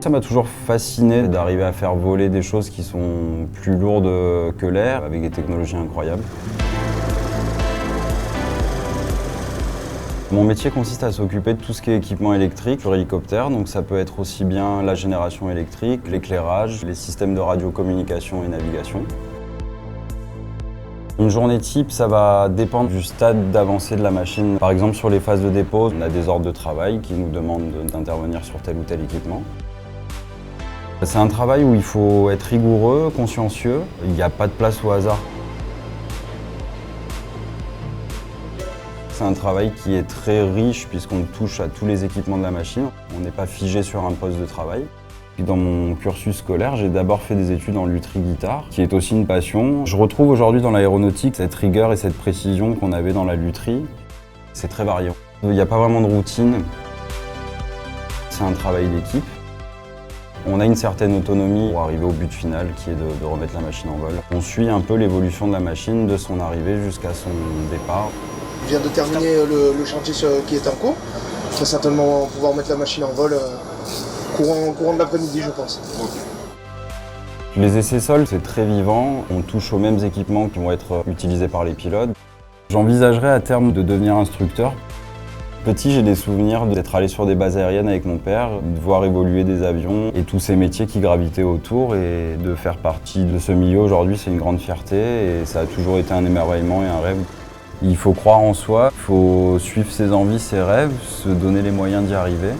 ça m'a toujours fasciné d'arriver à faire voler des choses qui sont plus lourdes que l'air, avec des technologies incroyables. Mon métier consiste à s'occuper de tout ce qui est équipement électrique sur hélicoptère, donc ça peut être aussi bien la génération électrique, l'éclairage, les systèmes de radiocommunication et navigation. Une journée type, ça va dépendre du stade d'avancée de la machine. Par exemple, sur les phases de dépôt, on a des ordres de travail qui nous demandent d'intervenir sur tel ou tel équipement. C'est un travail où il faut être rigoureux, consciencieux, il n'y a pas de place au hasard. C'est un travail qui est très riche puisqu'on touche à tous les équipements de la machine. On n'est pas figé sur un poste de travail. Dans mon cursus scolaire, j'ai d'abord fait des études en lutherie-guitare, qui est aussi une passion. Je retrouve aujourd'hui dans l'aéronautique cette rigueur et cette précision qu'on avait dans la lutherie. C'est très varié. Il n'y a pas vraiment de routine. C'est un travail d'équipe. On a une certaine autonomie pour arriver au but final, qui est de remettre la machine en vol. On suit un peu l'évolution de la machine, de son arrivée jusqu'à son départ. Je viens de terminer le chantier qui est en cours. Je vais certainement pouvoir mettre la machine en vol courant de l'après-midi, je pense. Les essais sols, c'est très vivant. On touche aux mêmes équipements qui vont être utilisés par les pilotes. J'envisagerais à terme de devenir instructeur. Petit, j'ai des souvenirs d'être allé sur des bases aériennes avec mon père, de voir évoluer des avions et tous ces métiers qui gravitaient autour, et de faire partie de ce milieu aujourd'hui, c'est une grande fierté et ça a toujours été un émerveillement et un rêve. Il faut croire en soi, il faut suivre ses envies, ses rêves, se donner les moyens d'y arriver.